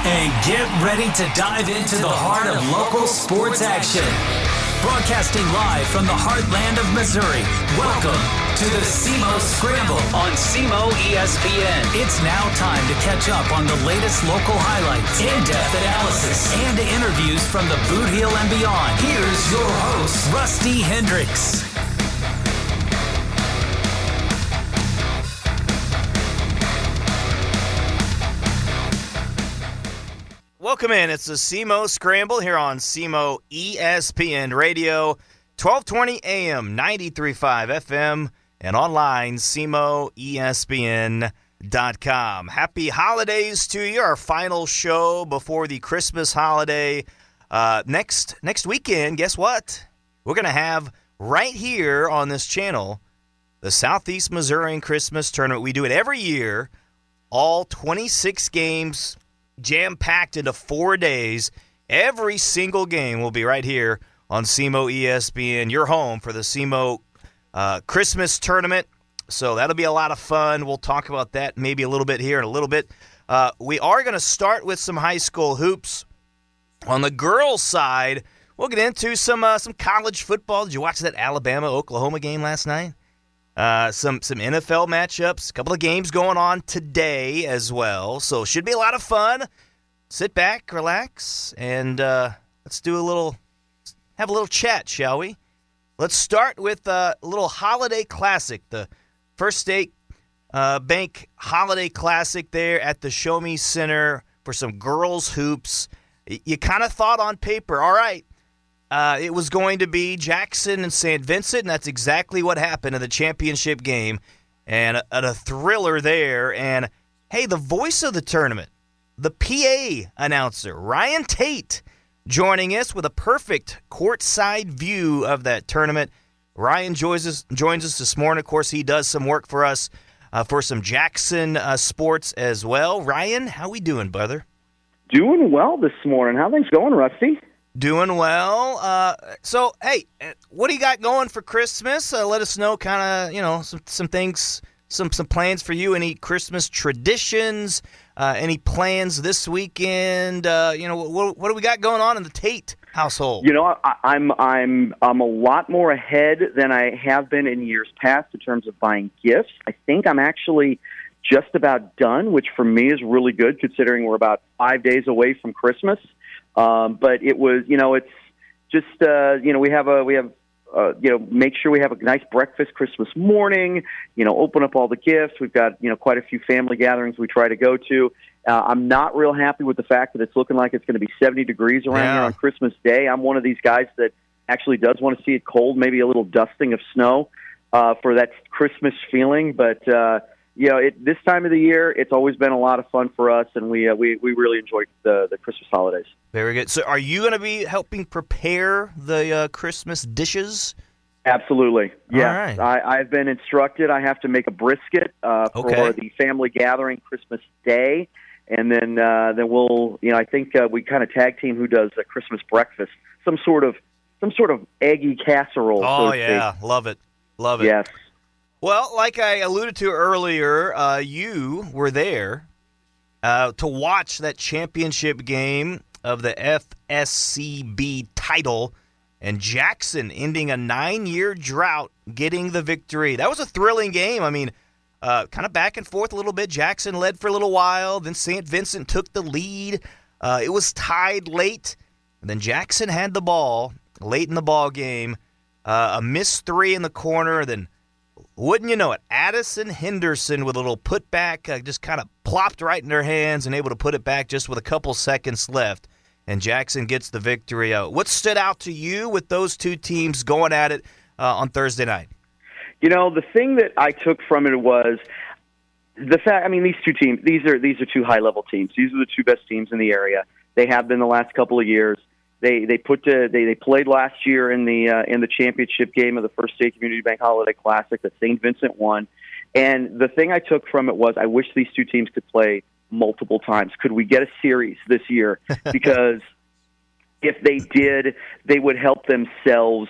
And get ready to dive into the heart of local sports action. Broadcasting live from the heartland of Missouri, welcome to the SEMO Scramble on SEMO ESPN. It's now time to catch up on the latest local highlights, in-depth analysis, and interviews from the Boot Heel and beyond. Here's your host, Rusty Hendricks. Welcome in. It's the SEMO Scramble here on SEMO ESPN Radio, 1220 AM, 93.5 FM, and online, SEMOESPN.com. Happy holidays to you. Our final show before the Christmas holiday. Next weekend, guess what? We're going to have right here on this channel the Southeast Missourian Christmas Tournament. We do it every year, all 26 games jam-packed into 4 days. Every single game will be right here on SEMO ESPN, your home for the SEMO Christmas Tournament. So that'll be a lot of fun. We'll talk about that maybe a little bit here in a little bit. We are going to start with some high school hoops. On the girls' side, we'll get into some college football. Did you watch that Alabama-Oklahoma game last night? Some NFL matchups, a couple of games going on today as well. So should be a lot of fun. Sit back, relax, and let's have a little chat, shall we? Let's start with a little holiday classic, the First State Bank Holiday Classic there at the Show Me Center for some girls hoops. You kind of thought on paper, all right, it was going to be Jackson and St. Vincent, and that's exactly what happened in the championship game. And a thriller there. And, hey, the voice of the tournament, the PA announcer, Ryan Tate, joining us with a perfect courtside view of that tournament. Ryan joins us this morning. Of course, he does some work for us for some Jackson sports as well. Ryan, how we doing, brother? Doing well this morning. How things going, Rusty? Doing well. So, hey, what do you got going for Christmas? Let us know kind of, some things, some plans for you. Any Christmas traditions? Any plans this weekend? What do we got going on in the Tate household? I'm a lot more ahead than I have been in years past in terms of buying gifts. I think I'm actually just about done, which for me is really good considering we're about 5 days away from Christmas. But it was, it's just, make sure we have a nice breakfast Christmas morning, open up all the gifts. We've got, quite a few family gatherings we try to go to. I'm not real happy with the fact that it's looking like it's going to be 70 degrees around here on Christmas Day. I'm one of these guys that actually does want to see it cold, maybe a little dusting of snow, for that Christmas feeling. But, this time of the year, it's always been a lot of fun for us, and we really enjoy the Christmas holidays. Very good. So are you going to be helping prepare the Christmas dishes? Absolutely. Yeah. All right. I've been instructed I have to make a brisket for the family gathering Christmas Day, and then we'll, I think we kind of tag team who does a Christmas breakfast, some sort of eggy casserole. Oh, yeah. Love it. Love it. Yes. Well, like I alluded to earlier, you were there to watch that championship game of the FSCB title, and Jackson ending a 9-year drought, getting the victory. That was a thrilling game. I mean, kind of back and forth a little bit. Jackson led for a little while. Then St. Vincent took the lead. It was tied late. And then Jackson had the ball late in the ball game. A missed three in the corner, then wouldn't you know it, Addison Henderson with a little putback just kind of plopped right in their hands and able to put it back just with a couple seconds left. And Jackson gets the victory. What stood out to you with those two teams going at it on Thursday night? The thing that I took from it was the fact, these two teams, these are two high-level teams. These are the two best teams in the area. They have been the last couple of years. They played last year in the championship game of the First State Community Bank Holiday Classic that St. Vincent won. And the thing I took from it was I wish these two teams could play multiple times. Could we get a series this year? Because if they did, they would help themselves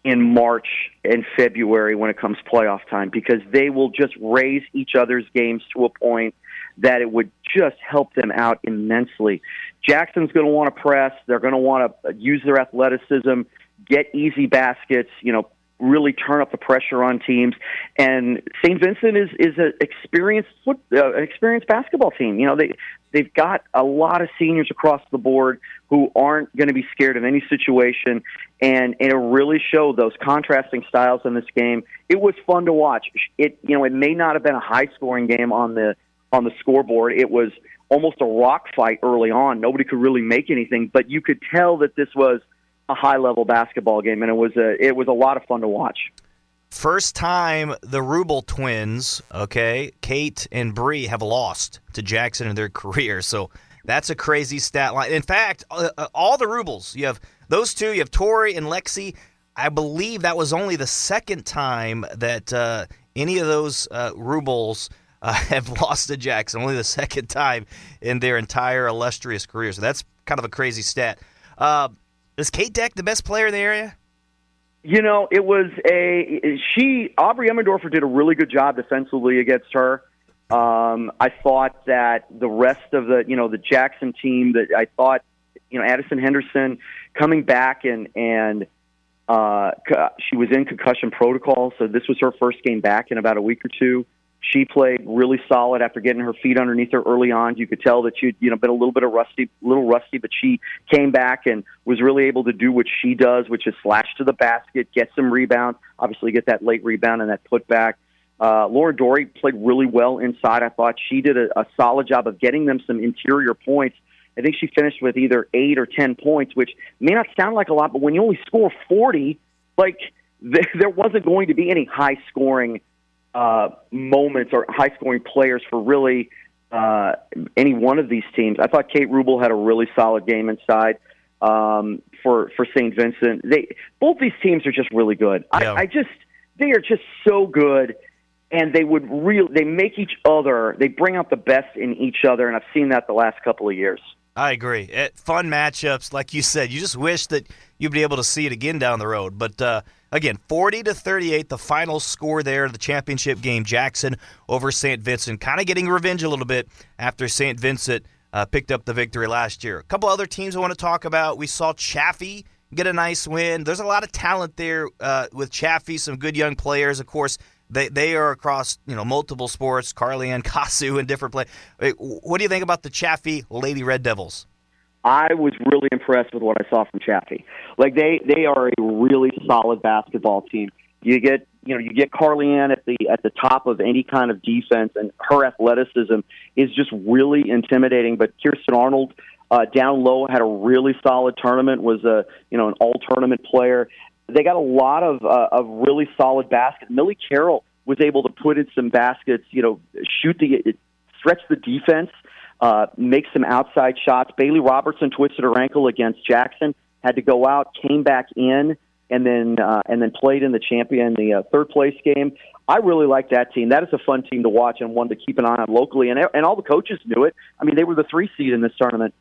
in March and February when it comes playoff time, because they will just raise each other's games to a point that it would just help them out immensely. Jackson's going to want to press. They're going to want to use their athleticism, get easy baskets, really turn up the pressure on teams. And St. Vincent is an experienced basketball team. They've got a lot of seniors across the board who aren't going to be scared of any situation, and it really showed those contrasting styles in this game. It was fun to watch. It may not have been a high-scoring game on the scoreboard. It was almost a rock fight early on. Nobody could really make anything, but you could tell that this was a high-level basketball game, and it was a lot of fun to watch. First time the Rubel twins, Tate and Bree, have lost to Jackson in their career, so that's a crazy stat line. In fact, all the Rubels, you have those two, you have Tori and Lexi. I believe that was only the second time that any of those Rubels have lost to Jackson, only the second time in their entire illustrious career, so that's kind of a crazy stat. Is Kate Deck the best player in the area? It was Aubrey Emmendorfer did a really good job defensively against her. I thought that the rest of the Jackson team, that I thought, Addison Henderson coming back and she was in concussion protocol, so this was her first game back in about a week or two. She played really solid after getting her feet underneath her early on. You could tell that she'd been a little rusty, but she came back and was really able to do what she does, which is slash to the basket, get some rebounds, obviously get that late rebound and that putback. Laura Dory played really well inside. I thought she did a solid job of getting them some interior points. I think she finished with either 8 or 10 points, which may not sound like a lot, but when you only score 40, there wasn't going to be any high-scoring moments or high-scoring players for really any one of these teams. I thought Kate Rubel had a really solid game inside for St. Vincent. Both these teams are just really good. Yeah. They are just so good, and they make each other. They bring out the best in each other, and I've seen that the last couple of years. I agree. Fun matchups, like you said. You just wish that you'd be able to see it again down the road. But again, 40-38, the final score there, the championship game, Jackson over St. Vincent, kind of getting revenge a little bit after St. Vincent picked up the victory last year. A couple other teams I want to talk about. We saw Chaffee get a nice win. There's a lot of talent there with Chaffee, some good young players. Of course, they are across multiple sports, Carly Ann Kasu and different play. What do you think about the Chaffee Lady Red Devils? I was really impressed with what I saw from Chaffee. They are a really solid basketball team. You get Carly Ann at the top of any kind of defense, and her athleticism is just really intimidating. But Kirsten Arnold down low had a really solid tournament. Was an all-tournament player. They got a lot of really solid baskets. Millie Carroll was able to put in some baskets. Stretch the defense. Make some outside shots. Bailey Robertson twisted her ankle against Jackson, had to go out, came back in, and then played in the third place game. I really like that team. That is a fun team to watch and one to keep an eye on locally. And all the coaches knew it. I mean, they were the 3 seed in this tournament.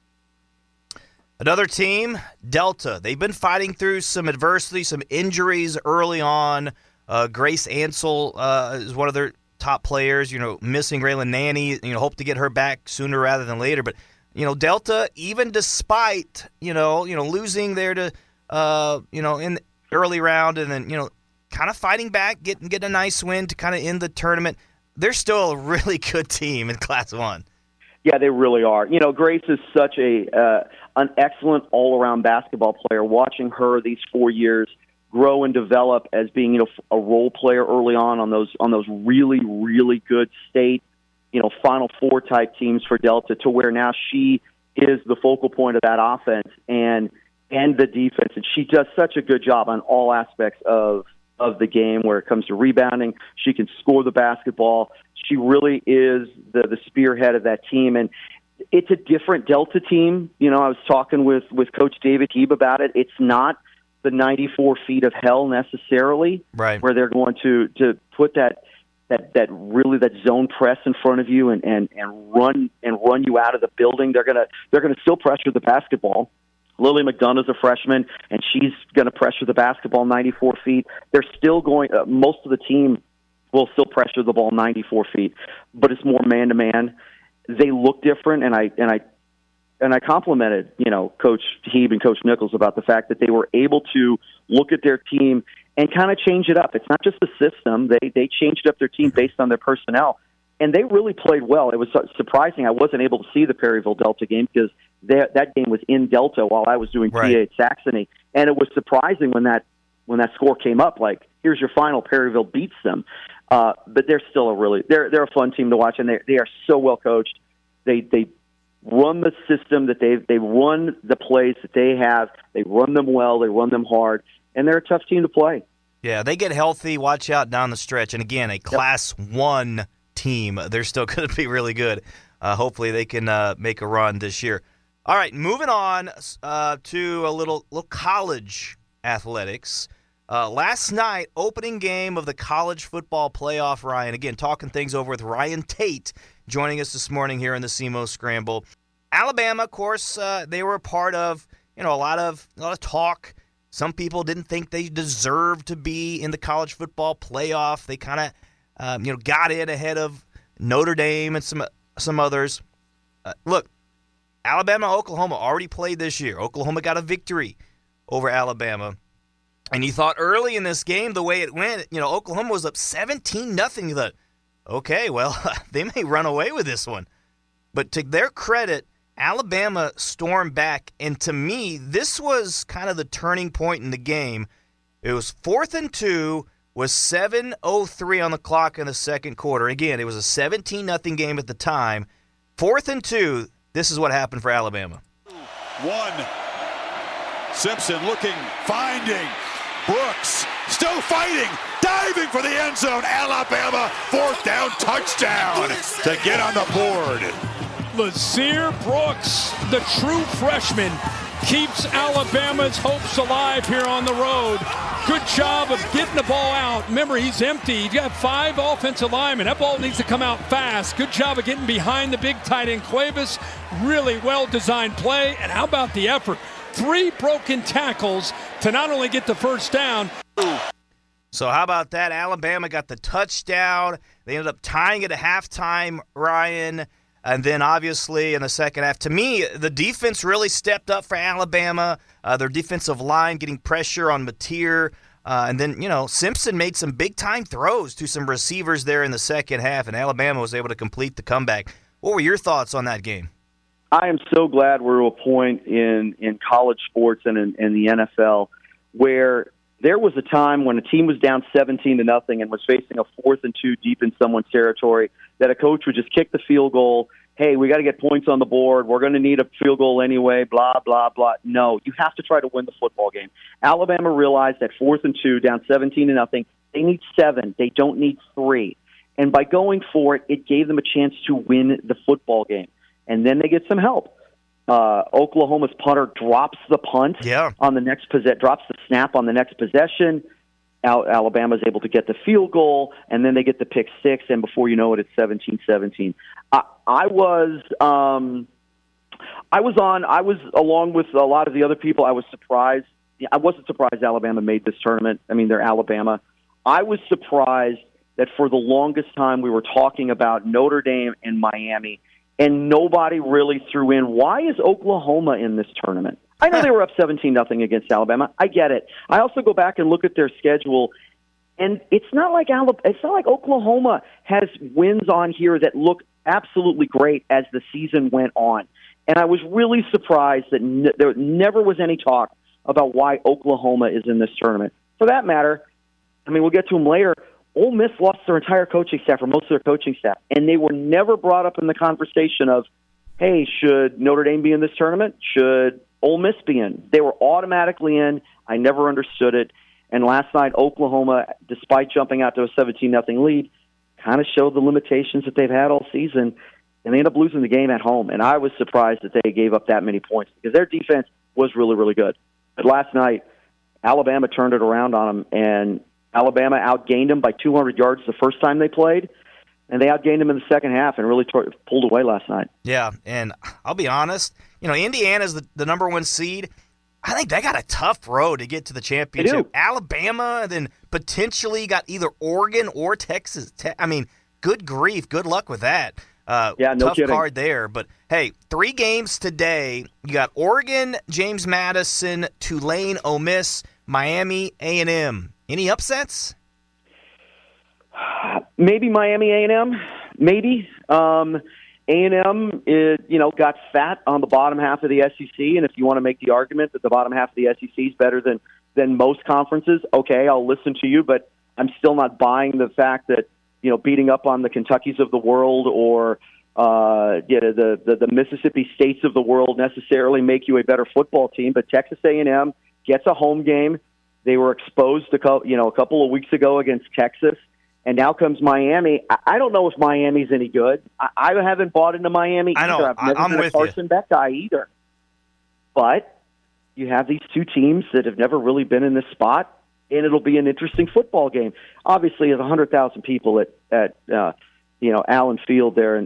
Another team, Delta. They've been fighting through some adversity, some injuries early on. Grace Ansel is one of their top players, missing Raylan Nanny, hope to get her back sooner rather than later. But, Delta, even despite, losing there to, in the early round and then, kind of fighting back, getting a nice win to kind of end the tournament, they're still a really good team in Class 1. Yeah, they really are. Grace is such an excellent all-around basketball player. Watching her these 4 years grow and develop as being, a role player early on those really, really good state, Final Four type teams for Delta, to where now she is the focal point of that offense and the defense. And she does such a good job on all aspects of the game where it comes to rebounding. She can score the basketball. She really is the spearhead of that team. And it's a different Delta team. I was talking with Coach David Heeb about it. It's not the 94 feet of hell necessarily, right, where they're going to put that zone press in front of you and run you out of the building. They're gonna still pressure the basketball. Lily McDonough's a freshman, and she's going to pressure the basketball 94 feet. They're still going. Most of the team will still pressure the ball 94 feet, but it's more man-to-man. they look different, and I complimented, Coach Heeb and Coach Nichols about the fact that they were able to look at their team and kind of change it up. It's not just the system. They changed up their team based on their personnel, and they really played well. It was surprising. I wasn't able to see the Perryville Delta game because that game was in Delta while I was doing PA at Saxony, and it was surprising when that score came up, like, here's your final, Perryville beats them. But they're still they're a fun team to watch, and they are so well coached. They run the system that they run the plays that they have. They run them well. They run them hard, and they're a tough team to play. Yeah, they get healthy. Watch out down the stretch. And again, a Class 1 team. They're still going to be really good. Hopefully, they can make a run this year. All right, moving on to a little college athletics. Last night, opening game of the college football playoff, Ryan. Again, talking things over with Ryan Tate, joining us this morning here in the SEMO Scramble. Alabama, of course, they were a part of a lot of talk. Some people didn't think they deserved to be in the college football playoff. They kind of got in ahead of Notre Dame and some others. Look, Alabama, Oklahoma already played this year. Oklahoma got a victory over Alabama. And you thought early in this game, the way it went, Oklahoma was up 17-0. You thought, okay, well, they may run away with this one. But to their credit, Alabama stormed back. And to me, this was kind of the turning point in the game. It was 4th and 2, with 7:03 on the clock in the second quarter. Again, it was a 17-0 game at the time. 4th and 2, this is what happened for Alabama. 1. Simpson looking, finding. Brooks still fighting, diving for the end zone. Alabama, 4th down, touchdown to get on the board. Lazir Brooks, the true freshman, keeps Alabama's hopes alive here on the road. Good job of getting the ball out. Remember, he's empty. He's got 5 offensive linemen. That ball needs to come out fast. Good job of getting behind the big tight end Cuevas. Really well-designed play. And how about the effort? 3 broken tackles to not only get the first down. So how about that? Alabama got the touchdown. They ended up tying it at halftime, Ryan. And then obviously in the second half, to me, the defense really stepped up for Alabama. Their defensive line getting pressure on Mateer. And then, Simpson made some big-time throws to some receivers there in the second half, and Alabama was able to complete the comeback. What were your thoughts on that game? I am so glad we're at a point in college sports and in the NFL where there was a time when a team was down 17-0 and was facing a 4th and 2 deep in someone's territory that a coach would just kick the field goal. Hey, we got to get points on the board. We're going to need a field goal anyway, blah, blah, blah. No, you have to try to win the football game. Alabama realized that 4th and 2, down 17-0, they need 7. They don't need 3. And by going for it, it gave them a chance to win the football game. And then they get some help. Oklahoma's punter drops the punt on the next drops the snap on the next possession. Alabama's able to get the field goal, and then they get the pick 6, and before you know it, it's 17-17. I was along with a lot of the other people. I was surprised. I wasn't surprised Alabama made this tournament. I mean, they're Alabama. I was surprised that for the longest time we were talking about Notre Dame and Miami, and nobody really threw in, why is Oklahoma in this tournament? I know they were up 17-0 against Alabama. I get it. I also go back and look at their schedule, and it's not like Oklahoma has wins on here that look absolutely great as the season went on. And I was really surprised that there never was any talk about why Oklahoma is in this tournament. For that matter, I mean, we'll get to them later. Ole Miss lost their entire coaching staff, or most of their coaching staff, and they were never brought up in the conversation of, hey, should Notre Dame be in this tournament? Should Ole Miss be in? They were automatically in. I never understood it. And last night, Oklahoma, despite jumping out to a 17-0 lead, kind of showed the limitations that they've had all season, and they ended up losing the game at home. And I was surprised that they gave up that many points because their defense was really, really good. But last night, Alabama turned it around on them, and Alabama outgained them by 200 yards the first time they played, and they outgained them in the second half and really pulled away last night. Yeah, and I'll be honest, Indiana's the number 1 seed. I think they got a tough road to get to the championship. Alabama, and then potentially got either Oregon or Texas. I mean, good grief, good luck with that. No tough kidding. card there. But, hey, 3 games today. You got Oregon, James Madison, Tulane, Ole Miss, Miami, A&M. Any upsets? Maybe Miami A&M. Maybe. A&M got fat on the bottom half of the SEC, and if you want to make the argument that the bottom half of the SEC is better than most conferences, okay, I'll listen to you, but I'm still not buying the fact that beating up on the Kentuckys of the world or the Mississippi States of the world necessarily make you a better football team. But Texas A&M gets a home game. They were exposed a couple of weeks ago against Texas. And now comes Miami. I don't know if Miami's any good. I haven't bought into Miami either. I know. I've never I'm been a with you. Carson Beck guy either. But you have these 2 teams that have never really been in this spot, and it'll be an interesting football game. Obviously, there's 100,000 people at Allen Field there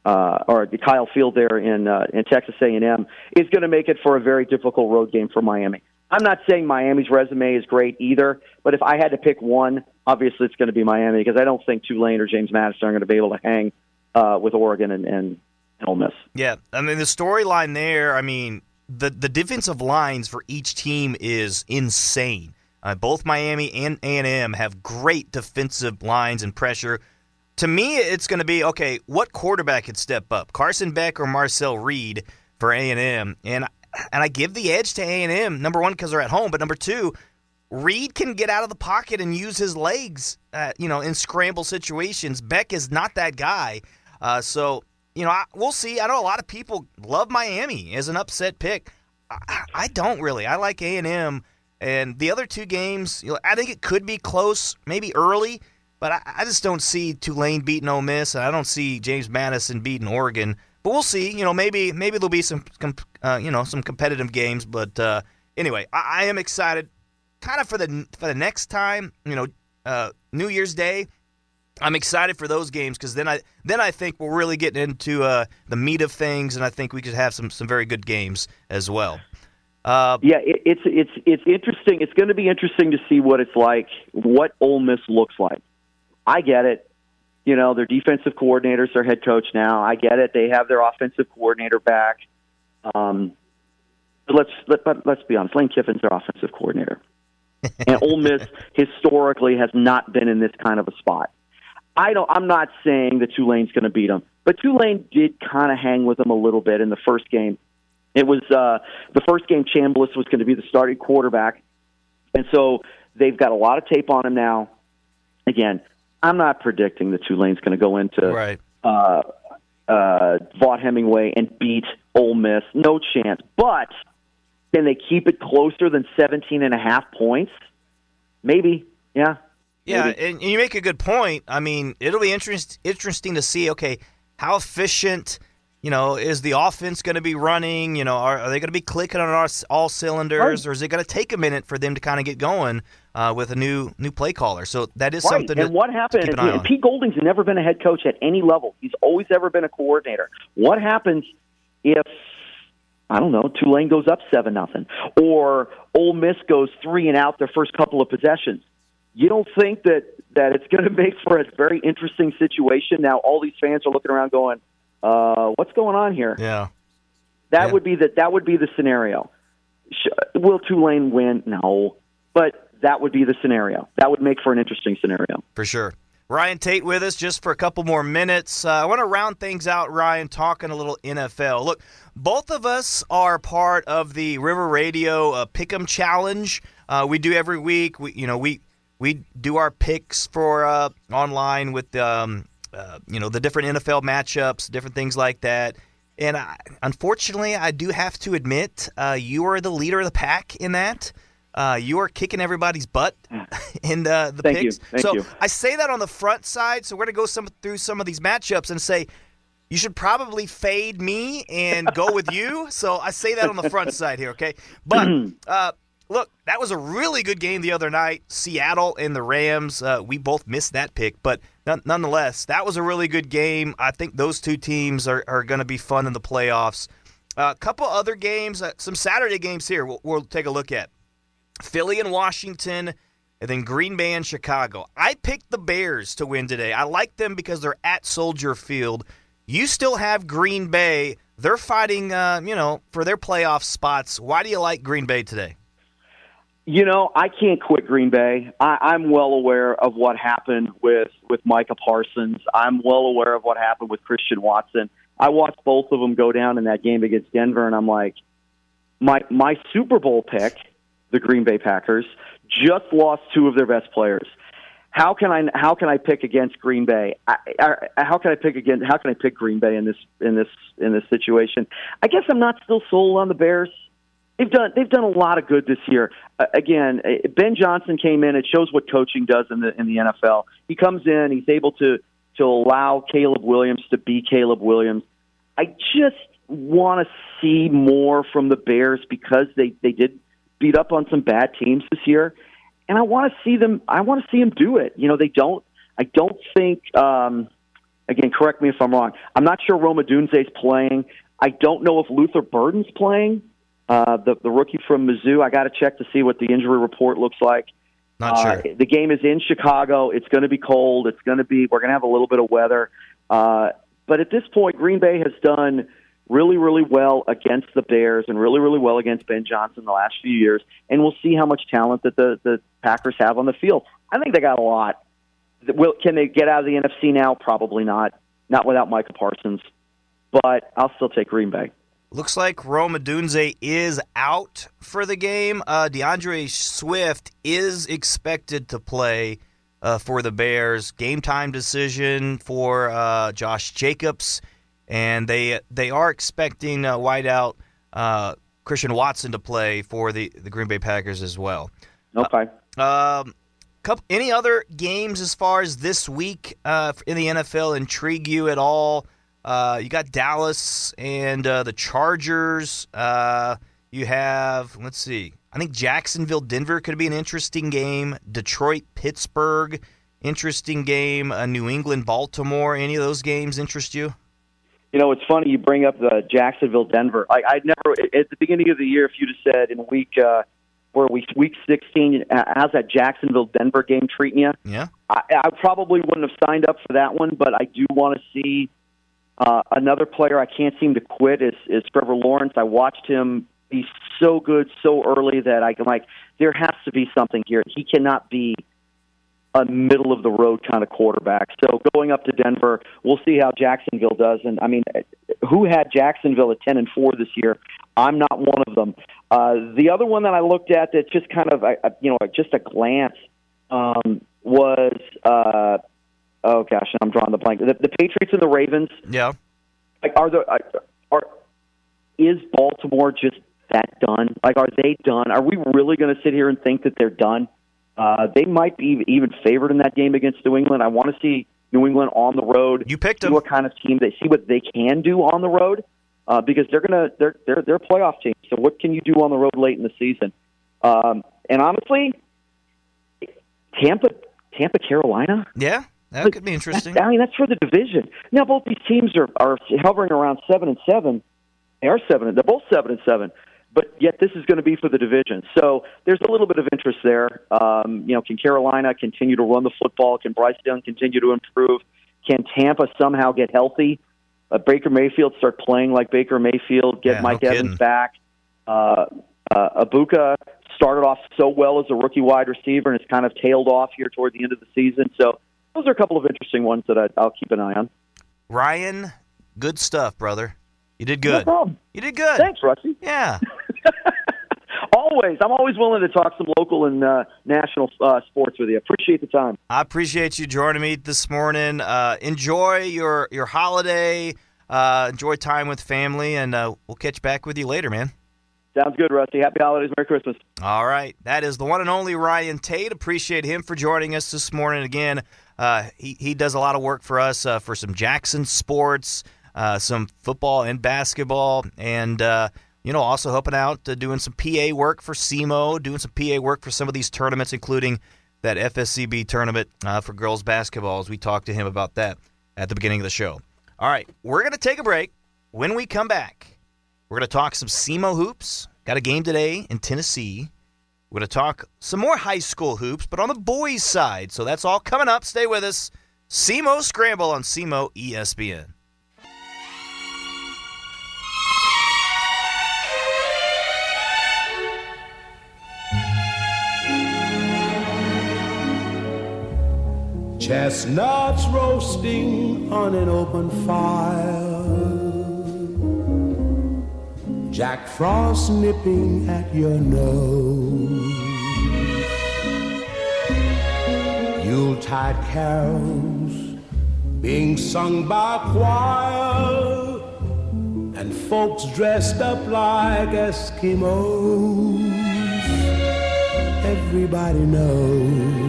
or the Kyle Field there in Texas A&M is going to make it for a very difficult road game for Miami. I'm not saying Miami's resume is great either, but if I had to pick one, obviously it's going to be Miami because I don't think Tulane or James Madison are going to be able to hang with Oregon and Ole Miss. Yeah, I mean, the storyline there, I mean, the defensive lines for each team is insane. Both Miami and A&M have great defensive lines and pressure. To me, it's going to be, okay, what quarterback could step up? Carson Beck or Marcel Reed for A&M? And I give the edge to A&M, number one, because they're at home, but number two, Reed can get out of the pocket and use his legs, in scramble situations. Beck is not that guy. We'll see. I know a lot of people love Miami as an upset pick. I don't really. I like A&M. And the other 2 games, I think it could be close, maybe early, but I just don't see Tulane beating Ole Miss, and I don't see James Madison beating Oregon. But we'll see. Maybe there'll be some competitive games. But anyway, I am excited, kind of for the next time. New Year's Day. I'm excited for those games because then I think we're really getting into the meat of things, and I think we could have some very good games as well. It's interesting. It's going to be interesting to see what it's like, what Ole Miss looks like. I get it. Their defensive coordinator's their head coach now. I get it. They have their offensive coordinator back. But let's be honest. Lane Kiffin's their offensive coordinator. And Ole Miss historically has not been in this kind of a spot. I'm not saying that Tulane's going to beat them, but Tulane did kind of hang with them a little bit in the first game. It was the first game. Chambliss was going to be the starting quarterback, and so they've got a lot of tape on him now. Again, I'm not predicting that Tulane's going to go into Vaught Hemingway and beat Ole Miss. No chance. But can they keep it closer than 17.5 points? Maybe. Yeah. Yeah, Maybe. and you make a good point. I mean, it'll be interesting to see, okay, how efficient, is the offense going to be running? Are they going to be clicking on all cylinders, or is it going to take a minute for them to kind of get going with a new play caller? So that is something to, and what happened, to keep an eye on. Pete Golding's never been a head coach at any level. He's always ever been a coordinator. What happens if, I don't know, Tulane goes up 7-0, or Ole Miss goes 3 and out their first couple of possessions? You don't think that it's going to make for a very interesting situation? Now all these fans are looking around going, what's going on here? Yeah. That would be the scenario. Will Tulane win? No. But that would be the scenario. That would make for an interesting scenario. For sure. Ryan Tate with us just for a couple more minutes. I want to round things out, Ryan, talking a little NFL. Look, both of us are part of the River Radio Pick'em Challenge. We do every week. We do our picks for online with the different NFL matchups, different things like that. And unfortunately, I do have to admit, you are the leader of the pack in that. You are kicking everybody's butt in the picks. Thank you. I say that on the front side, so we're going to go through some of these matchups and say, you should probably fade me and go with you. So I say that on the front side here, okay? But look, that was a really good game the other night. Seattle and the Rams, we both missed that pick. But nonetheless, that was a really good game. I think those two teams are going to be fun in the playoffs. A couple other games, some Saturday games here we'll take a look at. Philly and Washington, and then Green Bay and Chicago. I picked the Bears to win today. I like them because they're at Soldier Field. You still have Green Bay. They're fighting, for their playoff spots. Why do you like Green Bay today? I can't quit Green Bay. I'm well aware of what happened with Micah Parsons. I'm well aware of what happened with Christian Watson. I watched both of them go down in that game against Denver, and I'm like, my Super Bowl pick, the Green Bay Packers, just lost two of their best players. How can I pick against Green Bay? How can I pick Green Bay in this situation? I guess I'm not still sold on the Bears. They've done a lot of good this year. Again, Ben Johnson came in. It shows what coaching does in the NFL. He comes in. He's able to allow Caleb Williams to be Caleb Williams. I just want to see more from the Bears because they did beat up on some bad teams this year, and I want to see them. I want to see them do it. They don't. I don't think. Again, correct me if I'm wrong. I'm not sure Rome Odunze's playing. I don't know if Luther Burden's playing. The rookie from Mizzou. I got to check to see what the injury report looks like. Not sure. The game is in Chicago. It's going to be cold. We're going to have a little bit of weather. But at this point, Green Bay has done really, really well against the Bears and really, really well against Ben Johnson the last few years. And we'll see how much talent that the Packers have on the field. I think they got a lot. Can they get out of the NFC now? Probably not. Not without Micah Parsons. But I'll still take Green Bay. Looks like Rome Odunze is out for the game. DeAndre Swift is expected to play for the Bears. Game time decision for Josh Jacobs. And they are expecting wideout Christian Watson to play for the Green Bay Packers as well. Okay. Any other games as far as this week in the NFL intrigue you at all? You got Dallas and the Chargers. You have, let's see, I think Jacksonville-Denver could be an interesting game. Detroit-Pittsburgh, interesting game. New England-Baltimore, any of those games interest you? It's funny you bring up the Jacksonville-Denver. I'd never, at the beginning of the year, if you'd have said in week 16, how's that Jacksonville-Denver game treating you? Yeah. I probably wouldn't have signed up for that one, but I do want to see another player I can't seem to quit is Trevor Lawrence. I watched him be so good so early that I'm like, there has to be something here. He cannot be a middle-of-the-road kind of quarterback. So going up to Denver, we'll see how Jacksonville does. And, who had Jacksonville at 10-4 this year? I'm not one of them. The other one that I looked at that just kind of, just a glance was oh gosh, I'm drawing the blank. The Patriots and the Ravens. Yeah. Is Baltimore just that done? Are they done? Are we really going to sit here and think that they're done? They might be even favored in that game against New England. I want to see New England on the road. You picked them. See what kind of team see what they can do on the road, because they're a playoff team. So what can you do on the road late in the season? And honestly, Tampa, Carolina. Yeah. That could be interesting. That's for the division. Now, both these teams are hovering around 7-7. They're both 7-7, but yet this is going to be for the division. So there's a little bit of interest there. Can Carolina continue to run the football? Can Bryce Young continue to improve? Can Tampa somehow get healthy? Baker Mayfield start playing like Baker Mayfield. Get Mike Evans back. Ibuka started off so well as a rookie wide receiver and has kind of tailed off here toward the end of the season. So those are a couple of interesting ones that I'll keep an eye on. Ryan, good stuff, brother. You did good. No problem. You did good. Thanks, Rusty. Yeah. I'm always willing to talk some local and national sports with you. Appreciate the time. I appreciate you joining me this morning. Enjoy your holiday. Enjoy time with family, and we'll catch back with you later, man. Sounds good, Rusty. Happy holidays. Merry Christmas. All right. That is the one and only Ryan Tate. Appreciate him for joining us this morning. Again, he does a lot of work for us for some Jackson sports, some football and basketball, and also helping out doing some PA work for SEMO, doing some PA work for some of these tournaments, including that FSCB tournament for girls basketball, as we talked to him about that at the beginning of the show. All right. We're going to take a break. When we come back, we're going to talk some SEMO hoops. Got a game today in Tennessee. We're going to talk some more high school hoops, but on the boys' side. So that's all coming up. Stay with us. SEMO Scramble on SEMO ESPN. Chestnuts roasting on an open fire, Jack Frost nipping at your nose, Yuletide carols being sung by choir, and folks dressed up like Eskimos. Everybody knows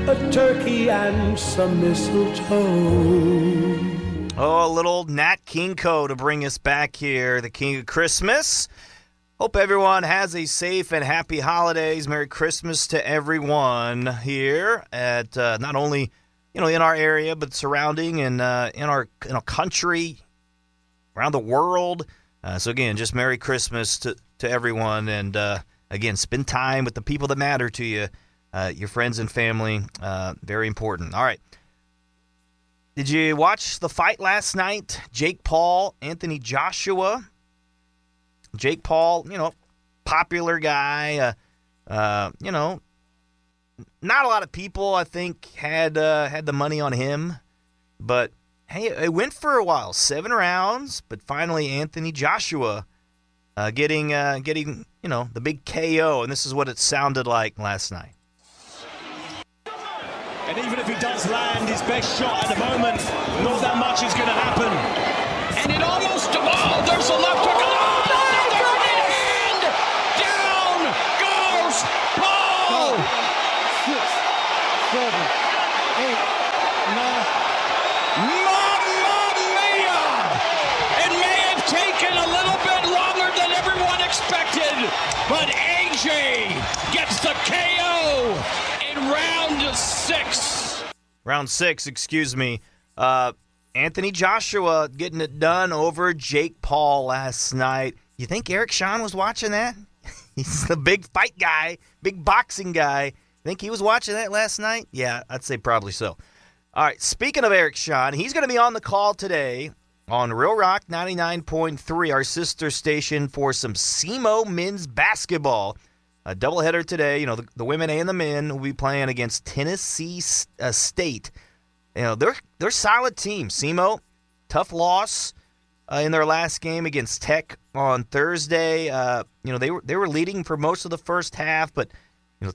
a turkey and some mistletoe. Oh, a little Nat King Cole to bring us back here, the King of Christmas. Hope everyone has a safe and happy holidays. Merry Christmas to everyone here at not only in our area, but surrounding and in our country, around the world. So again, just Merry Christmas to everyone, and again, spend time with the people that matter to you, your friends and family. Very important. All right. Did you watch the fight last night? Jake Paul, Anthony Joshua. Jake Paul, popular guy. Not a lot of people, I think, had the money on him. But, hey, it went for a while. 7 rounds, but finally Anthony Joshua getting the big KO. And this is what it sounded like last night. And even if he does land his best shot at the moment, not that much is going to happen. And it almost, there's a left hook. Another right hand! Down goes Paul! 6, 7, 8, 9. Mamma mia! It may have taken a little bit longer than everyone expected, but AJ gets the KO in round 6. Round 6, excuse me. Anthony Joshua getting it done over Jake Paul last night. You think Eric Shawn was watching that? He's the big fight guy, big boxing guy. Think he was watching that last night? Yeah, I'd say probably so. All right, speaking of Eric Shawn, he's going to be on the call today on Real Rock 99.3, our sister station, for some SEMO men's basketball. A doubleheader today. The women and the men will be playing against Tennessee State. They're a solid team. SEMO, tough loss in their last game against Tech on Thursday. They were leading for most of the first half, but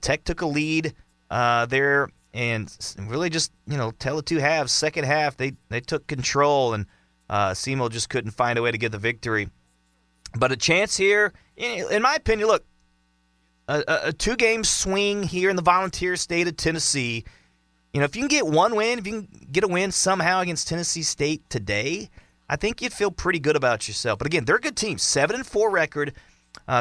Tech took a lead there, and really just tell the two halves. Second half, they took control, and SEMO just couldn't find a way to get the victory. But a chance here, in my opinion. Look. A 2-game swing here in the Volunteer State of Tennessee. If you can get one win, if you can get a win somehow against Tennessee State today, I think you'd feel pretty good about yourself. But again, they're a good team. 7-4 record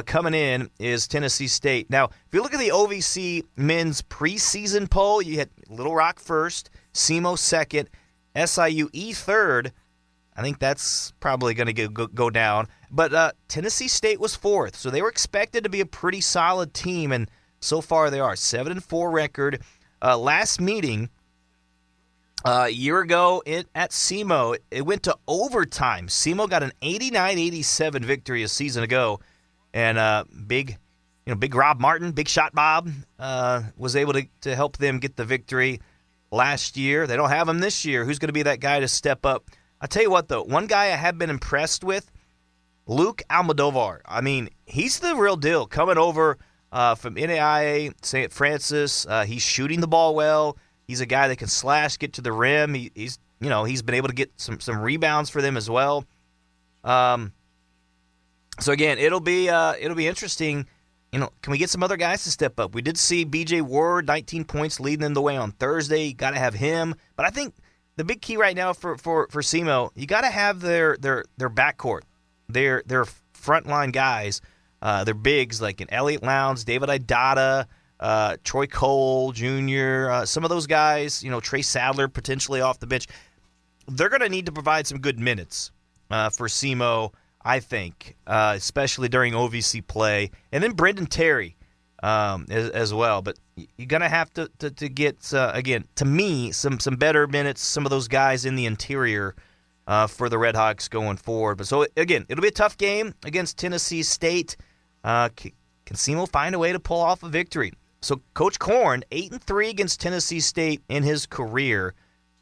coming in is Tennessee State. Now, if you look at the OVC men's preseason poll, you had Little Rock first, SEMO second, SIUE third. I think that's probably going to go down. But Tennessee State was fourth, so they were expected to be a pretty solid team, and so far they are. 7-4 record. Last meeting a year ago at SEMO, it went to overtime. SEMO got an 89-87 victory a season ago, and big Rob Martin, Big Shot Bob, was able to help them get the victory last year. They don't have him this year. Who's going to be that guy to step up? I'll tell you what, though, one guy I have been impressed with, Luke Almodovar. I mean, he's the real deal. Coming over from NAIA, St. Francis, he's shooting the ball well. He's a guy that can slash, get to the rim. He's been able to get some rebounds for them as well. So again, it'll be interesting. Can we get some other guys to step up? We did see B.J. Ward, 19 points, leading them the way on Thursday. Got to have him. But I think the big key right now for SEMO, you got to have their backcourt. Their frontline guys, their bigs like Elliot Lowndes, David Idata, Troy Cole Jr., some of those guys, Trey Sadler potentially off the bench. They're going to need to provide some good minutes for SEMO, I think, especially during OVC play. And then Brendan Terry as well. But you're going to have to get, again, to me, some better minutes, some of those guys in the interior for the Red Hawks going forward. But so, again, it'll be a tough game against Tennessee State. Can SEMO find a way to pull off a victory? So Coach Korn, 8-3 against Tennessee State in his career,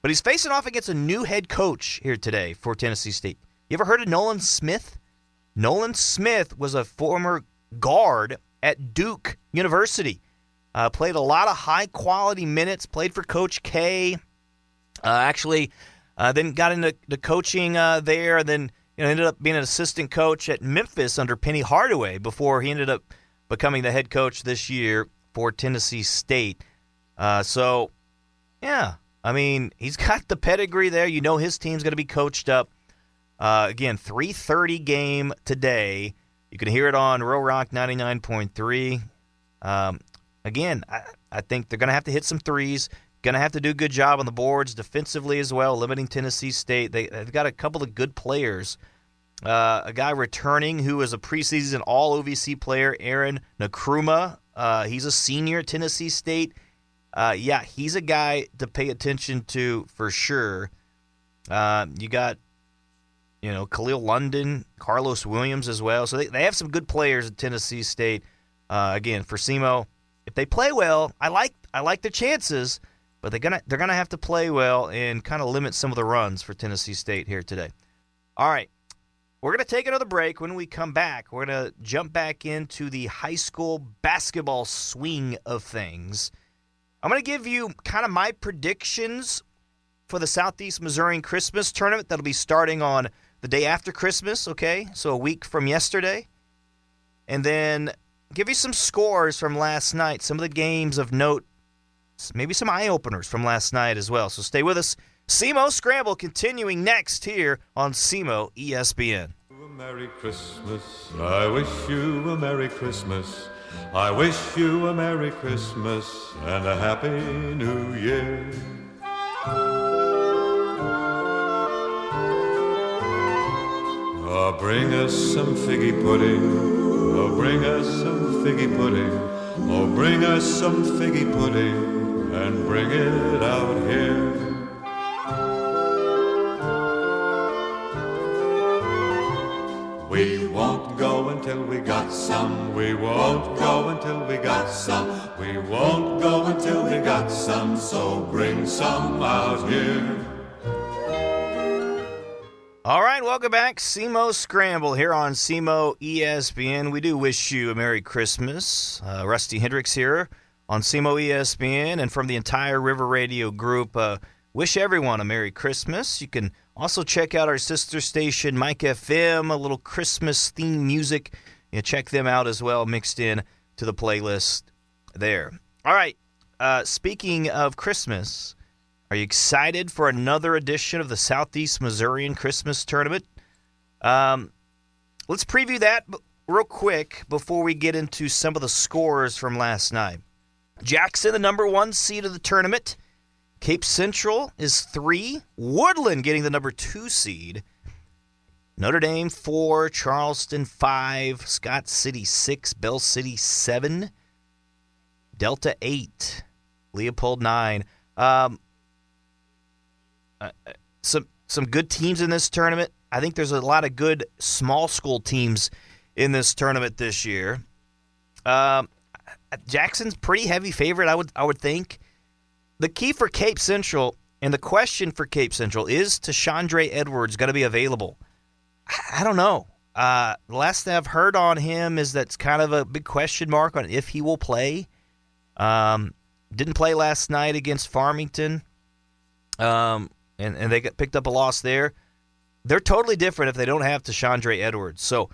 but he's facing off against a new head coach here today for Tennessee State. You ever heard of Nolan Smith? Nolan Smith was a former guard at Duke University. Played a lot of high-quality minutes, played for Coach K. Then got into the coaching there, and then ended up being an assistant coach at Memphis under Penny Hardaway before he ended up becoming the head coach this year for Tennessee State. He's got the pedigree there. You know his team's going to be coached up. Again, 3:30 game today. You can hear it on Rural Rock 99.3. Again, I think they're going to have to hit some threes. Going to have to do a good job on the boards defensively as well, limiting Tennessee State. They've got a couple of good players. A guy returning who is a preseason All-OVC player, Aaron Nkrumah. He's a senior at Tennessee State. He's a guy to pay attention to for sure. You got, Khalil London, Carlos Williams as well. So they have some good players at Tennessee State. Again, for SEMO, if they play well, I like their chances, but they're gonna have to play well and kind of limit some of the runs for Tennessee State here today. All right. We're going to take another break. When we come back, we're going to jump back into the high school basketball swing of things. I'm going to give you kind of my predictions for the Southeast Missourian Christmas Tournament that'll be starting on the day after Christmas, okay? So a week from yesterday. And then give you some scores from last night, some of the games of note, maybe some eye-openers from last night as well. So stay with us. SEMO Scramble continuing next here on SEMO ESPN. Merry Christmas, I wish you a Merry Christmas. I wish you a Merry Christmas and a Happy New Year. Bring us some figgy pudding. Oh, bring us some figgy pudding. Oh, bring us some figgy pudding and bring it out here. We won't go until we got some. We won't go until we got some. We won't go until we got some. So bring some out here. All right, welcome back. SEMO Scramble here on SEMO ESPN. We do wish you a Merry Christmas. Rusty Hendricks here on SEMO ESPN, and from the entire River Radio group, wish everyone a Merry Christmas. You can also check out our sister station, Mike FM, a little Christmas theme music. Check them out as well, mixed in to the playlist there. All right, speaking of Christmas, are you excited for another edition of the Southeast Missourian Christmas Tournament? Let's preview that real quick before we get into some of the scores from last night. Jackson, the number 1 seed of the tournament. Cape Central is 3. Woodland getting the number 2 seed. Notre Dame 4. Charleston 5. Scott City 6. Bell City 7. Delta 8. Leopold 9. Some good teams in this tournament. I think there's a lot of good small school teams in this tournament this year. Jackson's pretty heavy favorite, I would think. The key for Cape Central and the question for Cape Central is Tashandre Edwards going to be available? I don't know. The last thing I've heard on him is that's kind of a big question mark on if he will play. Didn't play last night against Farmington, and they picked up a loss there. They're totally different if they don't have Tashandre Edwards. So,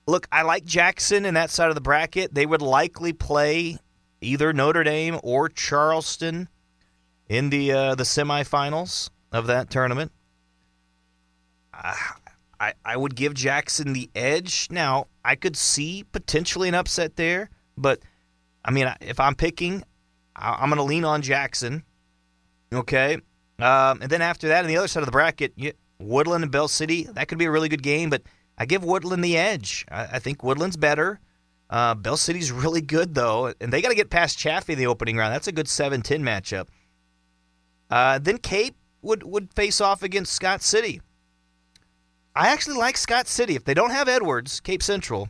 look, I like Jackson in that side of the bracket. They would likely play either Notre Dame or Charleston in the semifinals of that tournament. I would give Jackson the edge. Now, I could see potentially an upset there, but, I mean, if I'm picking, I'm going to lean on Jackson. Okay? And then after that, on the other side of the bracket, Woodland and Bell City, that could be a really good game, but I give Woodland the edge. I think Woodland's better. Bell City's really good, though, and they got to get past Chaffee in the opening round. That's a good 7-10 matchup. Then Cape would face off against Scott City. I actually like Scott City. If they don't have Edwards, Cape Central,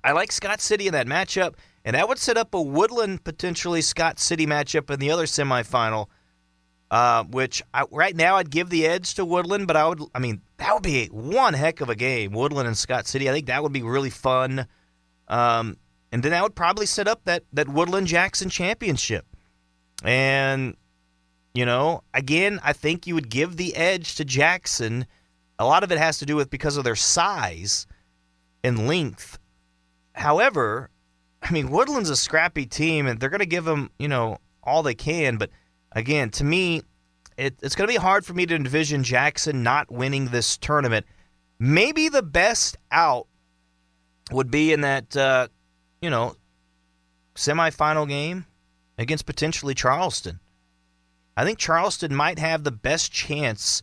I like Scott City in that matchup. And that would set up a Woodland, potentially Scott City matchup in the other semifinal, which right now I'd give the edge to Woodland, but that would be one heck of a game, Woodland and Scott City. I think that would be really fun. And then that would probably set up that Woodland-Jackson championship. And, again, I think you would give the edge to Jackson. A lot of it has to do with because of their size and length. However, Woodland's a scrappy team, and they're going to give them, all they can. But, again, to me, it's going to be hard for me to envision Jackson not winning this tournament. Maybe the best out would be in that, semifinal game against potentially Charleston. I think Charleston might have the best chance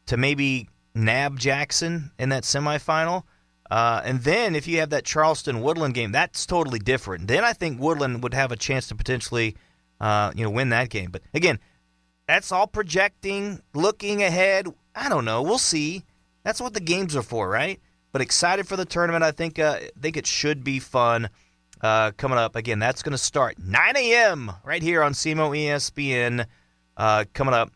to maybe nab Jackson in that semifinal. And then if you have that Charleston-Woodland game, that's totally different. Then I think Woodland would have a chance to potentially, win that game. But, again, that's all projecting, looking ahead. I don't know. We'll see. That's what the games are for, right? But excited for the tournament. I think it should be fun coming up. Again, that's going to start 9 a.m. right here on SEMO ESPN coming up,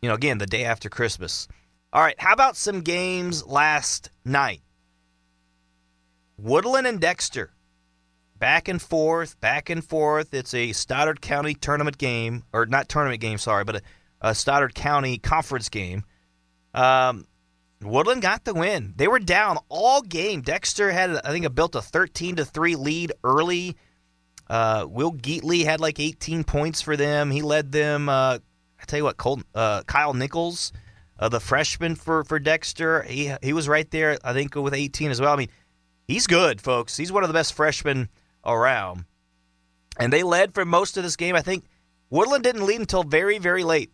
again, the day after Christmas. All right, how about some games last night? Woodland and Dexter, back and forth. It's a Stoddard County tournament game, or not tournament game, sorry, but a Stoddard County conference game. Woodland got the win. They were down all game. Dexter had, I think, built a 13-3 lead early. Will Geatley had like 18 points for them. He led them. I tell you what, Kyle Nichols, the freshman for Dexter, he was right there, I think, with 18 as well. He's good, folks. He's one of the best freshmen around. And they led for most of this game. I think Woodland didn't lead until very, very late.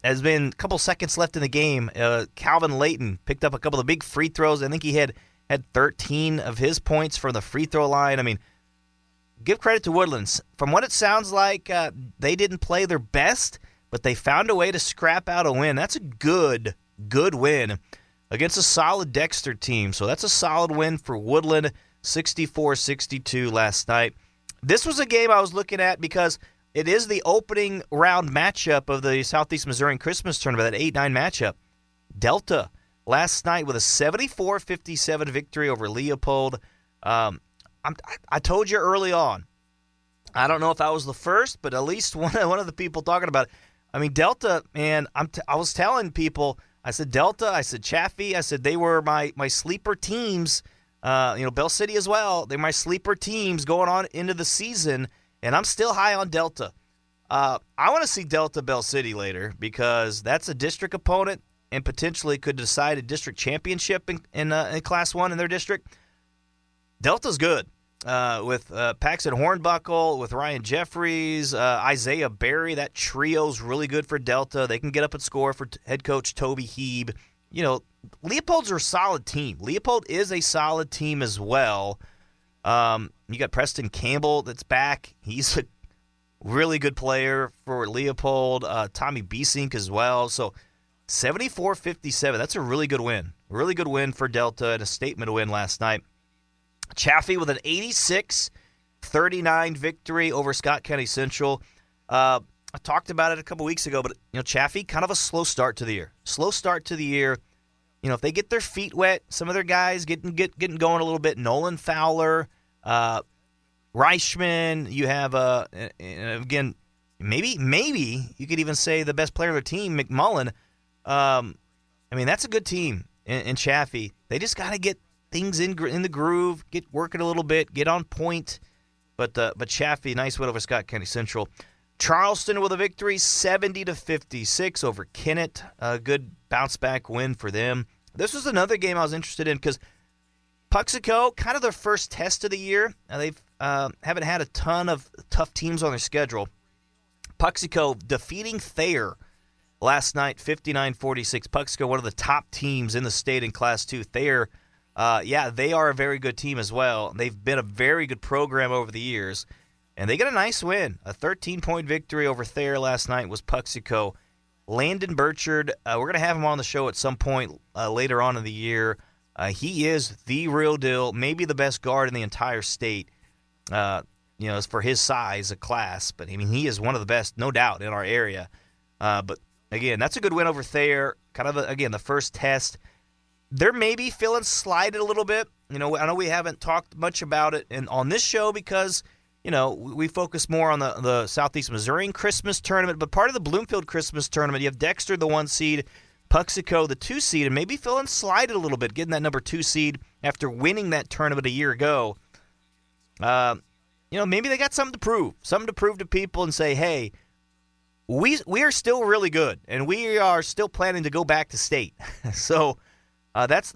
Has been a couple seconds left in the game. Calvin Layton picked up a couple of big free throws. I think he had 13 of his points from the free throw line. Give credit to Woodlands. From what it sounds like, they didn't play their best, but they found a way to scrap out a win. That's a good win against a solid Dexter team. So that's a solid win for Woodland, 64-62 last night. This was a game I was looking at because it is the opening round matchup of the Southeast Missourian Christmas Tournament, that 8-9 matchup. Delta last night with a 74-57 victory over Leopold. I told you early on, I don't know if I was the first, but at least one of the people talking about it. Delta, man, I was telling people, I said Delta, I said Chaffee, I said they were my sleeper teams. Bell City as well. They're my sleeper teams going on into the season. And I'm still high on Delta. I want to see Delta Bell City later because that's a district opponent and potentially could decide a district championship in Class 1 in their district. Delta's good with Paxton Hornbuckle, with Ryan Jeffries, Isaiah Berry. That trio's really good for Delta. They can get up and score for head coach Toby Heeb. Leopold's are a solid team. Leopold is a solid team as well. You got Preston Campbell that's back. He's a really good player for Leopold. Tommy Biesink as well. So 74-57, that's a really good win. Really good win for Delta and a statement win last night. Chaffee with an 86-39 victory over Scott County Central. I talked about it a couple weeks ago, but Chaffee, kind of a slow start to the year. If they get their feet wet, some of their guys getting going a little bit. Nolan Fowler, Reichman. You have again, maybe you could even say the best player of their team, McMullen. That's a good team in Chaffee. They just got to get things in the groove, get working a little bit, get on point. But Chaffee, nice win over Scott County Central. Charleston with a victory, 70-56 over Kennett. A good bounce-back win for them. This was another game I was interested in because Puxico, kind of their first test of the year. They haven't had a ton of tough teams on their schedule. Puxico defeating Thayer last night, 59-46. Puxico, one of the top teams in the state in Class 2. Thayer, they are a very good team as well. They've been a very good program over the years. And they get a nice win. A 13-point victory over Thayer last night was Puxico. Landon Burchard, we're going to have him on the show at some point later on in the year. He is the real deal, maybe the best guard in the entire state, as for his size, a class. But, I mean, he is one of the best, no doubt, in our area. But, again, that's a good win over Thayer. Kind of, again, the first test. They're maybe feeling slighted a little bit. I know we haven't talked much about it on this show because, we focus more on the Southeast Missourian Christmas Tournament. But part of the Bloomfield Christmas Tournament, you have Dexter, the 1 seed, Puxico, the 2 seed, and maybe feeling slighted a little bit, getting that number 2 seed after winning that tournament a year ago. Maybe they got something to prove to people and say, hey, we are still really good, and we are still planning to go back to state. So that's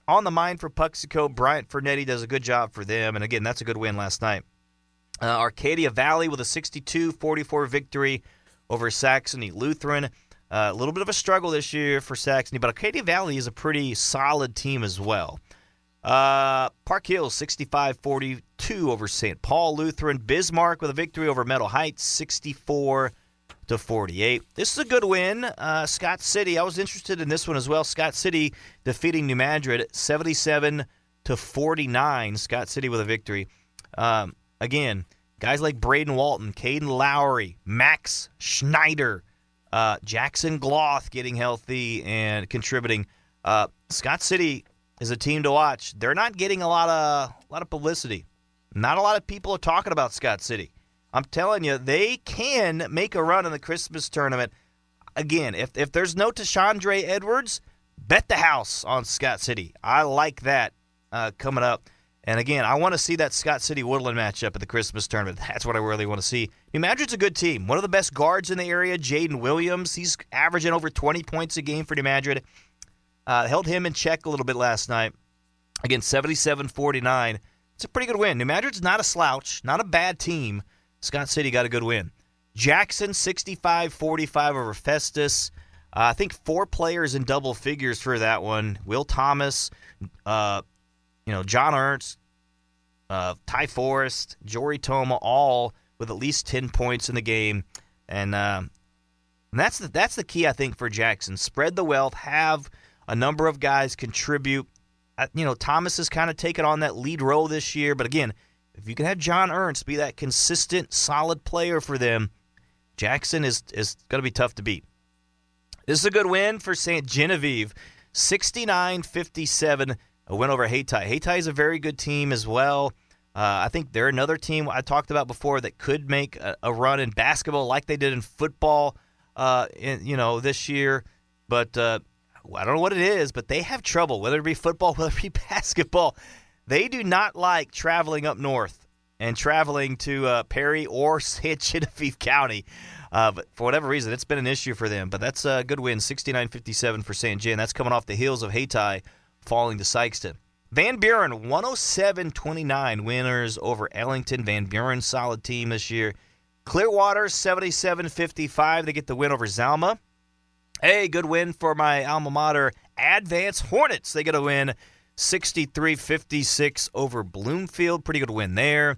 on the mind for Puxico. Bryant Fernetti does a good job for them, and again, that's a good win last night. Arcadia Valley with a 62-44 victory over Saxony Lutheran. A little bit of a struggle this year for Saxony, but Arcadia Valley is a pretty solid team as well. Park Hills 65-42 over St. Paul Lutheran. Bismarck with a victory over Meadow Heights 64-48. This is a good win. Scott City, I was interested in this one as well. Scott City defeating New Madrid 77-49. Scott City with a victory. Again, guys like Braden Walton, Caden Lowry, Max Schneider, Jackson Gloth getting healthy and contributing. Scott City is a team to watch. They're not getting a lot of publicity. Not a lot of people are talking about Scott City. I'm telling you, they can make a run in the Christmas tournament. Again, if there's no Tashandre Edwards, bet the house on Scott City. I like that coming up. And again, I want to see that Scott City Woodland matchup at the Christmas tournament. That's what I really want to see. New Madrid's a good team. One of the best guards in the area, Jaden Williams. He's averaging over 20 points a game for New Madrid. Held him in check a little bit last night. Again, 77-49. It's a pretty good win. New Madrid's not a slouch, not a bad team. Scott City got a good win. Jackson, 65-45 over Festus. I think 4 players in double figures for that one. Will Thomas, John Ernst, Ty Forrest, Jory Toma, all with at least 10 points in the game. And that's the key, I think, for Jackson. Spread the wealth, have a number of guys contribute. Thomas has kind of taken on that lead role this year. But again, if you can have John Ernst be that consistent, solid player for them, Jackson is going to be tough to beat. This is a good win for St. Genevieve, 69-57. A win over Tate. Tate is a very good team as well. I think they're another team I talked about before that could make a run in basketball like they did in football this year. But I don't know what it is, but they have trouble, whether it be football, whether it be basketball. They do not like traveling up north and traveling to Perry or St. Genevieve County. But for whatever reason, it's been an issue for them. But that's a good win, 69-57 for St. Gen. That's coming off the heels of Hayti falling to Sykeston. Van Buren, 107-29 winners over Ellington. Van Buren, solid team this year. Clearwater, 77-55. They get the win over Zalma. Hey, good win for my alma mater, Advance Hornets. They get a win, 63-56 over Bloomfield. Pretty good win there.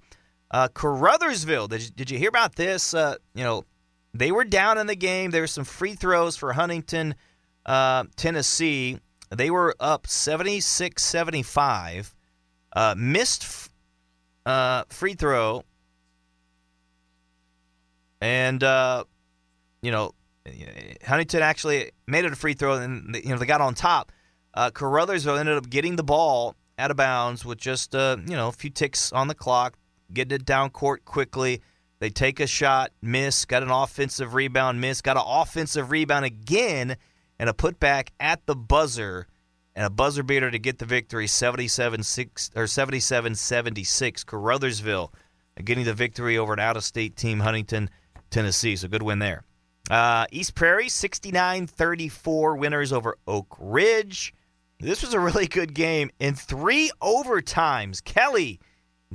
Caruthersville, did you hear about this? They were down in the game. There were some free throws for Huntington, Tennessee. They were up 76-75. Missed free throw. And, Huntington actually made it a free throw, and they got on top. Caruthersville ended up getting the ball out of bounds with just a few ticks on the clock, getting it down court quickly. They take a shot, miss, got an offensive rebound, miss, got an offensive rebound again, and a putback at the buzzer, and a buzzer beater to get the victory, 77-76. Caruthersville getting the victory over an out-of-state team, Huntington, Tennessee. So good win there. East Prairie, 69-34 winners over Oak Ridge. This was a really good game in 3 overtimes. Kelly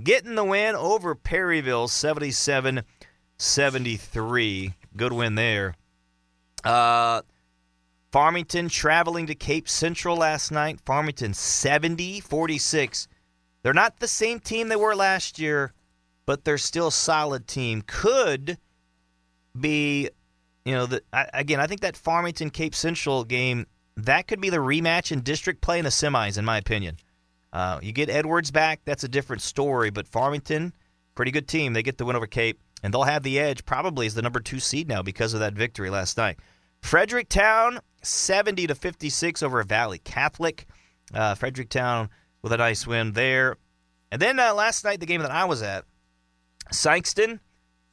getting the win over Perryville, 77-73. Good win there. Farmington traveling to Cape Central last night. Farmington 70-46. They're not the same team they were last year, but they're still a solid team. Could be, I think that Farmington Cape Central game that could be the rematch in district play in the semis, in my opinion. You get Edwards back, that's a different story, but Farmington, pretty good team. They get the win over Cape, and they'll have the edge probably as the number 2 seed now because of that victory last night. Fredericktown, 70-56 over Valley Catholic. Fredericktown with a nice win there. And then last night, the game that I was at, Sikeston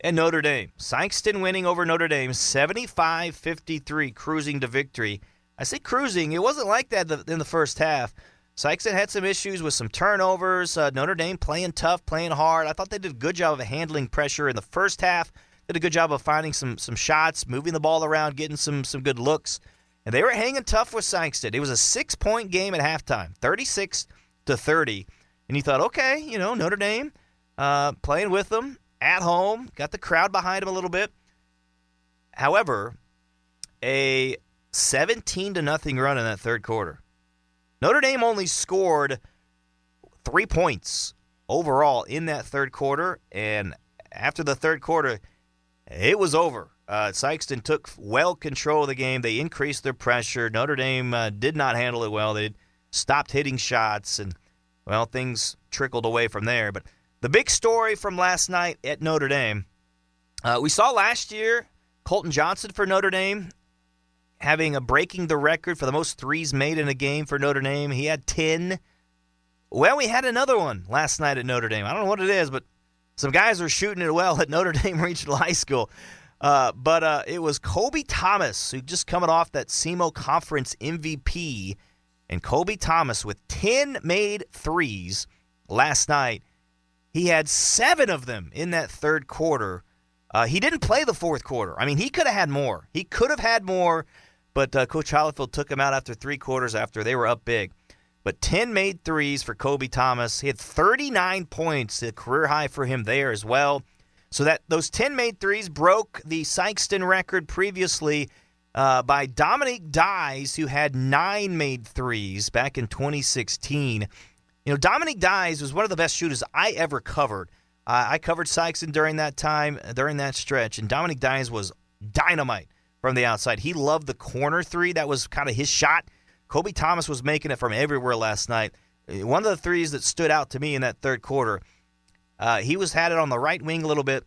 and Notre Dame. Sikeston winning over Notre Dame, 75-53, cruising to victory. I say cruising. It wasn't like that in the first half. Sikeston had some issues with some turnovers. Notre Dame playing tough, playing hard. I thought they did a good job of handling pressure in the first half. Did a good job of finding some shots, moving the ball around, getting some good looks. And they were hanging tough with Sikeston. It was a 6-point game at halftime, 36-30. And you thought, okay, Notre Dame playing with them at home, got the crowd behind them a little bit. However, a 17-0 run in that third quarter. Notre Dame only scored 3 points overall in that third quarter, and after the third quarter, it was over. Sikeston took well control of the game. They increased their pressure. Notre Dame did not handle it well. They stopped hitting shots, and, well, things trickled away from there. But the big story from last night at Notre Dame, we saw last year Colton Johnson for Notre Dame breaking the record for the most threes made in a game for Notre Dame. He had 10. Well, we had another one last night at Notre Dame. I don't know what it is, but some guys are shooting it well at Notre Dame Regional High School. But it was Kobe Thomas, who just coming off that SEMO Conference MVP. And Kobe Thomas with 10 made threes last night. He had 7 of them in that third quarter. He didn't play the fourth quarter. I mean, he could have had more. But Coach Hollifield took him out after 3 quarters after they were up big. But 10 made threes for Kobe Thomas. He had 39 points, a career high for him there as well. So that those 10 made threes broke the Sikeston record previously by Dominique Dyes, who had 9 made threes back in 2016. Dominique Dyes was one of the best shooters I ever covered. I covered Sikeston during that time, during that stretch, and Dominique Dyes was dynamite from the outside. He loved the corner three. That was kind of his shot. Kobe Thomas was making it from everywhere last night. One of the threes that stood out to me in that third quarter, he had it on the right wing a little bit,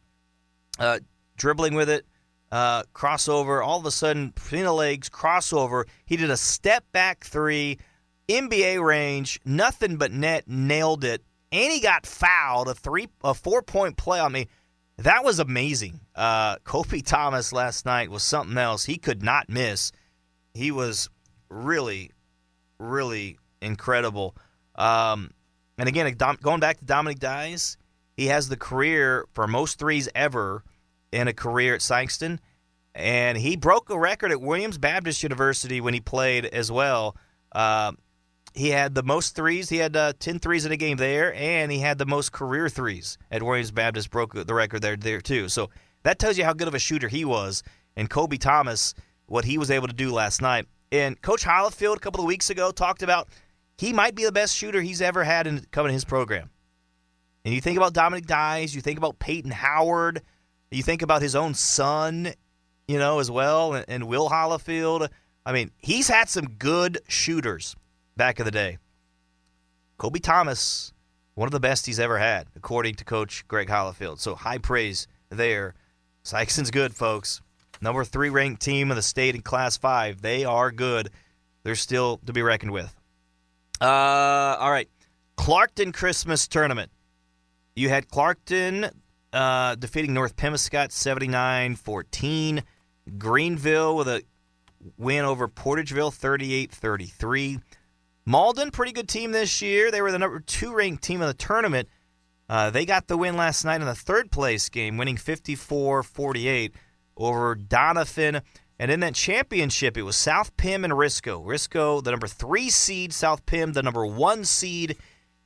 dribbling with it, crossover. All of a sudden, between the legs, crossover. He did a step-back three, NBA range, nothing but net, nailed it, and he got fouled, a 4-point play on me. That was amazing. Kobe Thomas last night was something else. He could not miss. He was really, really incredible. And again, going back to Dominic Dyes, he has the career for most threes ever in a career at Sikeston. And he broke a record at Williams Baptist University when he played as well. He had the most threes. He had 10 threes in a game there, and he had the most career threes at Williams Baptist, broke the record there too. So that tells you how good of a shooter he was. And Kobe Thomas, what he was able to do last night. And Coach Hollifield a couple of weeks ago talked about he might be the best shooter he's ever had coming in his program. And you think about Dominic Dyes, you think about Peyton Howard, you think about his own son, as well, and Will Hollifield. I mean, he's had some good shooters back in the day. Kobe Thomas, one of the best he's ever had, according to Coach Greg Hollifield. So high praise there. Sikeston's good, folks. Number 3 ranked team in the state in Class 5. They are good. They're still to be reckoned with. All right. Clarkton Christmas Tournament. You had Clarkton defeating North Pemiscot 79-14. Greenville with a win over Portageville 38-33. Malden, pretty good team this year. They were the number 2 ranked team in the tournament. They got the win last night in the third place game, winning 54-48 over Donovan. And in that championship, it was South Pim and Risco. Risco, the number 3 seed, South Pim, the number 1 seed,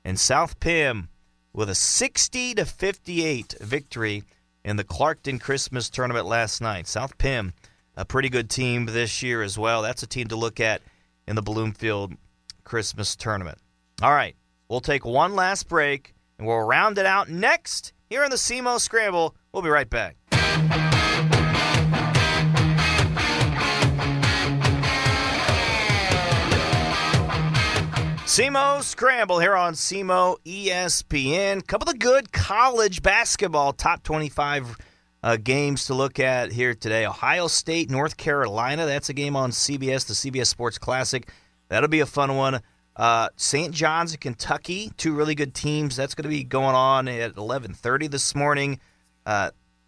and South Pim with a 60-58 victory in the Clarkton Christmas Tournament last night. South Pim, a pretty good team this year as well. That's a team to look at in the Bloomfield Christmas Tournament. All right, we'll take one last break, and we'll round it out next here on the SEMO Scramble. We'll be right back. SEMO Scramble here on SEMO ESPN. Couple of good college basketball top 25 games to look at here today. Ohio State, North Carolina. That's a game on CBS, the CBS Sports Classic. That'll be a fun one. St. John's and Kentucky, two really good teams. That's going to be going on at 11:30 this morning.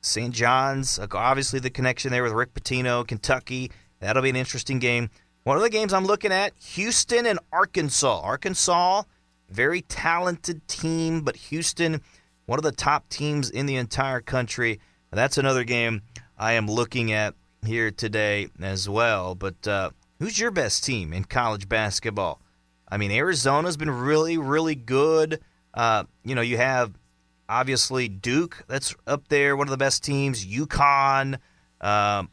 St. John's, obviously the connection there with Rick Pitino, Kentucky. That'll be an interesting game. One of the games I'm looking at, Houston and Arkansas. Arkansas, very talented team, but Houston, one of the top teams in the entire country. That's another game I am looking at here today as well. But who's your best team in college basketball? I mean, Arizona's been really, really good. You have, obviously, Duke. That's up there, one of the best teams. UConn.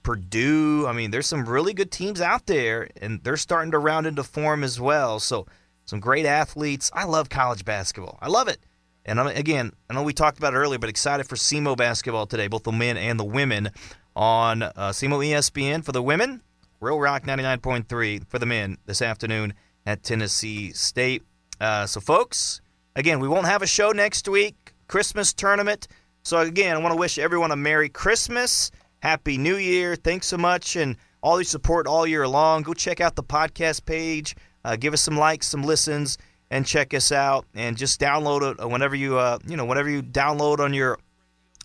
Purdue. I mean, there's some really good teams out there, and they're starting to round into form as well. So some great athletes. I love college basketball. I love it. And again, I know we talked about it earlier, but excited for SEMO basketball today, both the men and the women on SEMO ESPN. For the women, Real Rock 99.3 for the men this afternoon at Tennessee State. So, folks, again, we won't have a show next week. Christmas tournament. So, again, I want to wish everyone a Merry Christmas. Happy New Year. Thanks so much, and all your support all year long. Go check out the podcast page. Give us some likes, some listens, and check us out. And just download it whenever you download on your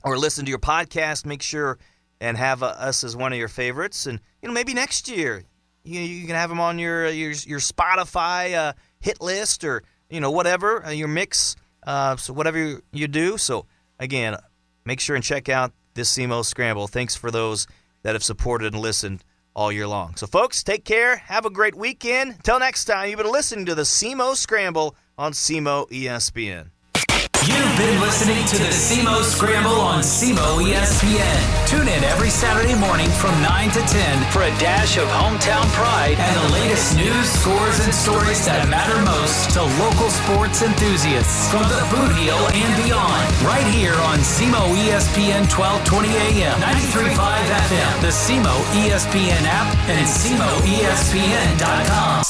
or listen to your podcast. Make sure and have us as one of your favorites. And maybe next year you can have them on your Spotify hit list or whatever your mix. So whatever you do. So again, make sure and check out this SEMO Scramble. Thanks for those that have supported and listened all year long. So, folks, take care. Have a great weekend. Until next time, you've been listening to the SEMO Scramble on SEMO ESPN. You've been listening to the SEMO Scramble on SEMO ESPN. Tune in every Saturday morning from 9 to 10 for a dash of hometown pride and the latest news, scores, and stories that matter most to local sports enthusiasts from the Boot Heel and beyond. Right here on SEMO ESPN 1220 AM, 93.5 FM, the SEMO ESPN app, and SEMOESPN.com.